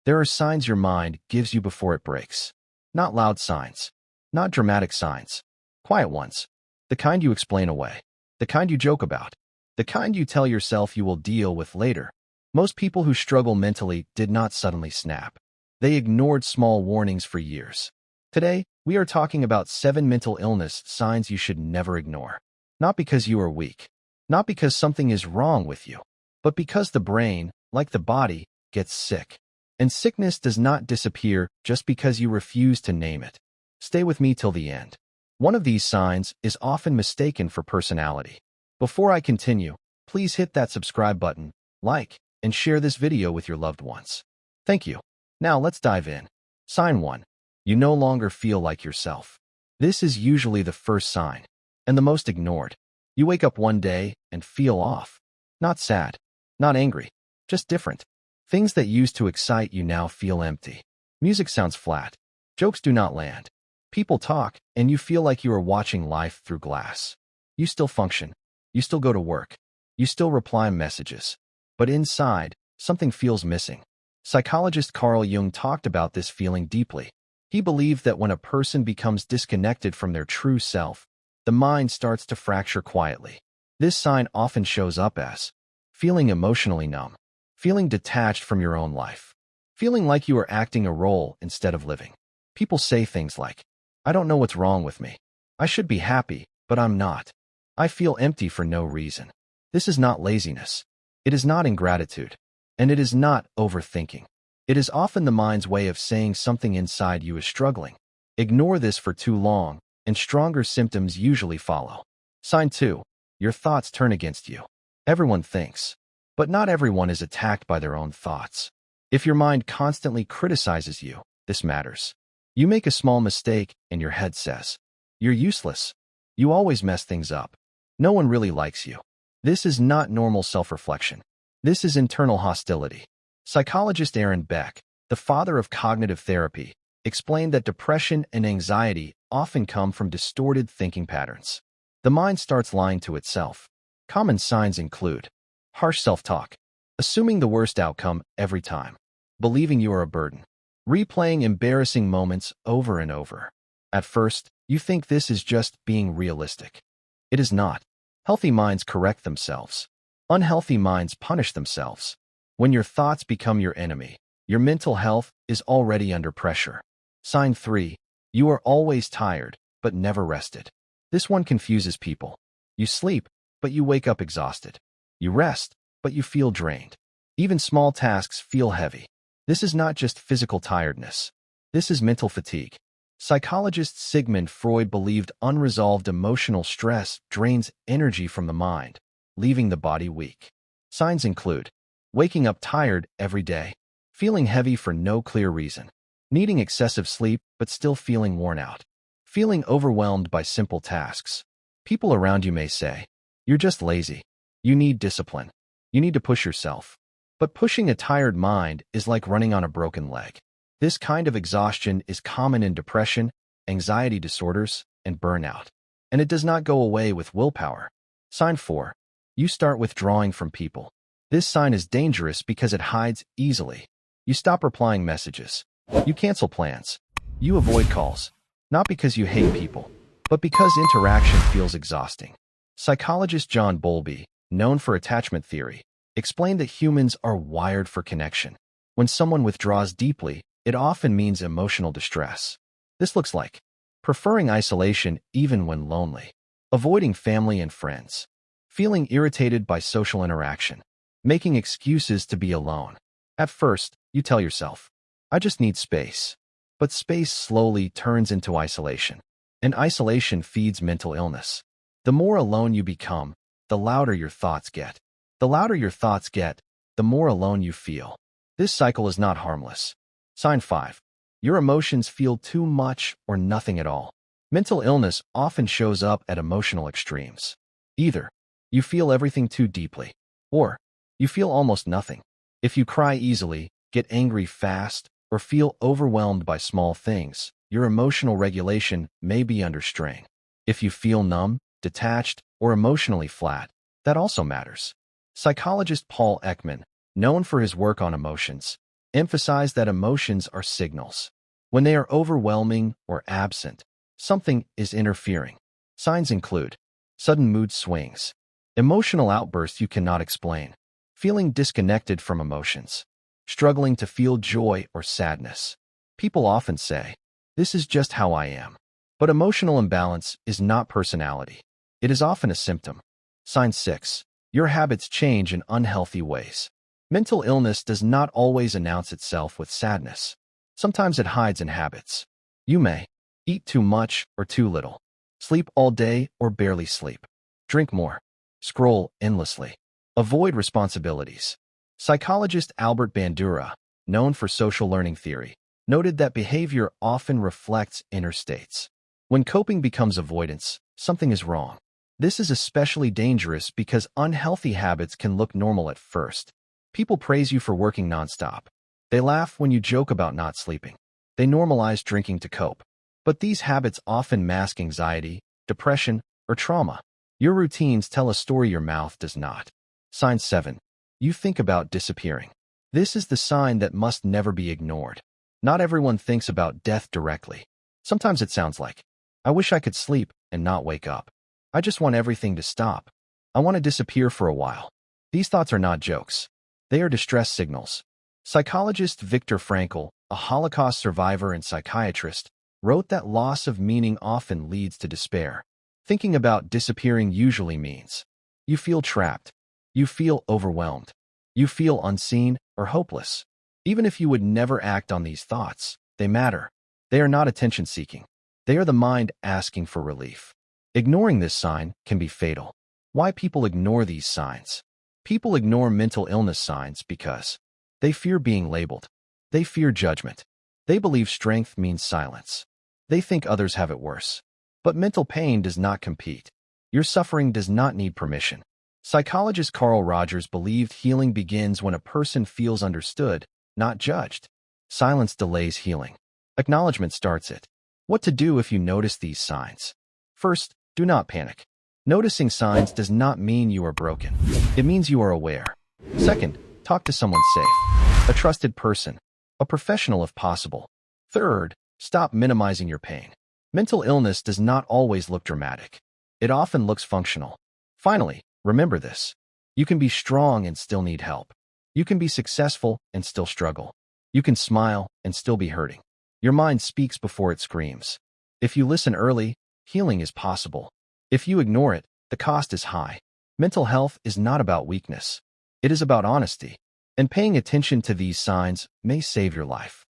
There are signs your mind gives you before it breaks. Not loud signs. Not dramatic signs. Quiet ones. The kind you explain away. The kind you joke about. The kind you tell yourself you will deal with later. Most people who struggle mentally did not suddenly snap. They ignored small warnings for years. Today, we are talking about 7 mental illness signs you should never ignore. Not because you are weak. Not because something is wrong with you. But because the brain, like the body, gets sick. And sickness does not disappear just because you refuse to name it. Stay with me till the end. One of these signs is often mistaken for personality. Before I continue, please hit that subscribe button, like, and share this video with your loved ones. Thank you. Now let's dive in. Sign 1. You no longer feel like yourself. This is usually the first sign, and the most ignored. You wake up one day and feel off. Not sad, not angry, just different. Things that used to excite you now feel empty. Music sounds flat. Jokes do not land. People talk, and you feel like you are watching life through glass. You still function. You still go to work. You still reply messages. But inside, something feels missing. Psychologist Carl Jung talked about this feeling deeply. He believed that when a person becomes disconnected from their true self, the mind starts to fracture quietly. This sign often shows up as feeling emotionally numb, feeling detached from your own life, feeling like you are acting a role instead of living. People say things like, "I don't know what's wrong with me. I should be happy, but I'm not. I feel empty for no reason." This is not laziness. It is not ingratitude. And it is not overthinking. It is often the mind's way of saying something inside you is struggling. Ignore this for too long, and stronger symptoms usually follow. Sign 2. Your thoughts turn against you. Everyone thinks, but not everyone is attacked by their own thoughts. If your mind constantly criticizes you, this matters. You make a small mistake, and your head says, "You're useless. You always mess things up. No one really likes you." This is not normal self-reflection. This is internal hostility. Psychologist Beck, the father of cognitive therapy, explained that depression and anxiety often come from distorted thinking patterns. The mind starts lying to itself. Common signs include harsh self-talk, assuming the worst outcome every time, believing you are a burden, replaying embarrassing moments over and over. At first, you think this is just being realistic. It is not. Healthy minds correct themselves. Unhealthy minds punish themselves. When your thoughts become your enemy, your mental health is already under pressure. Sign 3. You are always tired, but never rested. This one confuses people. You sleep, but you wake up exhausted. You rest, but you feel drained. Even small tasks feel heavy. This is not just physical tiredness. This is mental fatigue. Psychologist Sigmund Freud believed unresolved emotional stress drains energy from the mind, leaving the body weak. Signs include waking up tired every day, feeling heavy for no clear reason, needing excessive sleep but still feeling worn out, feeling overwhelmed by simple tasks. People around you may say, "You're just lazy. You need discipline. You need to push yourself." But pushing a tired mind is like running on a broken leg. This kind of exhaustion is common in depression, anxiety disorders, and burnout. And it does not go away with willpower. Sign 4. You start withdrawing from people. This sign is dangerous because it hides easily. You stop replying messages. You cancel plans. You avoid calls. Not because you hate people, but because interaction feels exhausting. Psychologist John Bowlby, known for attachment theory, explained that humans are wired for connection. When someone withdraws deeply, it often means emotional distress. This looks like preferring isolation even when lonely, avoiding family and friends, feeling irritated by social interaction, making excuses to be alone. At first, you tell yourself, "I just need space." But space slowly turns into isolation, and isolation feeds mental illness. The more alone you become, the louder your thoughts get. The louder your thoughts get, the more alone you feel. This cycle is not harmless. Sign 5. Your emotions feel too much or nothing at all. Mental illness often shows up at emotional extremes. Either you feel everything too deeply, or you feel almost nothing. If you cry easily, get angry fast, or feel overwhelmed by small things, your emotional regulation may be under strain. If you feel numb, detached, or emotionally flat, that also matters. Psychologist Paul Ekman, known for his work on emotions, emphasize that emotions are signals. When they are overwhelming or absent, something is interfering. Signs include sudden mood swings, emotional outbursts you cannot explain, feeling disconnected from emotions, struggling to feel joy or sadness. People often say, "This is just how I am." But emotional imbalance is not personality. It is often a symptom. Sign 6. Your habits change in unhealthy ways. Mental illness does not always announce itself with sadness. Sometimes it hides in habits. You may eat too much or too little, sleep all day or barely sleep, drink more, scroll endlessly, avoid responsibilities. Psychologist Albert Bandura, known for social learning theory, noted that behavior often reflects inner states. When coping becomes avoidance, something is wrong. This is especially dangerous because unhealthy habits can look normal at first. People praise you for working nonstop. They laugh when you joke about not sleeping. They normalize drinking to cope. But these habits often mask anxiety, depression, or trauma. Your routines tell a story your mouth does not. Sign 7. You think about disappearing. This is the sign that must never be ignored. Not everyone thinks about death directly. Sometimes it sounds like, "I wish I could sleep and not wake up. I just want everything to stop. I want to disappear for a while." These thoughts are not jokes. They are distress signals. Psychologist Viktor Frankl, a Holocaust survivor and psychiatrist, wrote that loss of meaning often leads to despair. Thinking about disappearing usually means you feel trapped, you feel overwhelmed, you feel unseen or hopeless. Even if you would never act on these thoughts, they matter. They are not attention-seeking. They are the mind asking for relief. Ignoring this sign can be fatal. Why people ignore these signs? People ignore mental illness signs because they fear being labeled. They fear judgment. They believe strength means silence. They think others have it worse. But mental pain does not compete. Your suffering does not need permission. Psychologist Carl Rogers believed healing begins when a person feels understood, not judged. Silence delays healing. Acknowledgement starts it. What to do if you notice these signs? First, do not panic. Noticing signs does not mean you are broken. It means you are aware. Second, talk to someone safe. A trusted person. A professional if possible. Third, stop minimizing your pain. Mental illness does not always look dramatic. It often looks functional. Finally, remember this. You can be strong and still need help. You can be successful and still struggle. You can smile and still be hurting. Your mind speaks before it screams. If you listen early, healing is possible. If you ignore it, the cost is high. Mental health is not about weakness. It is about honesty. And paying attention to these signs may save your life.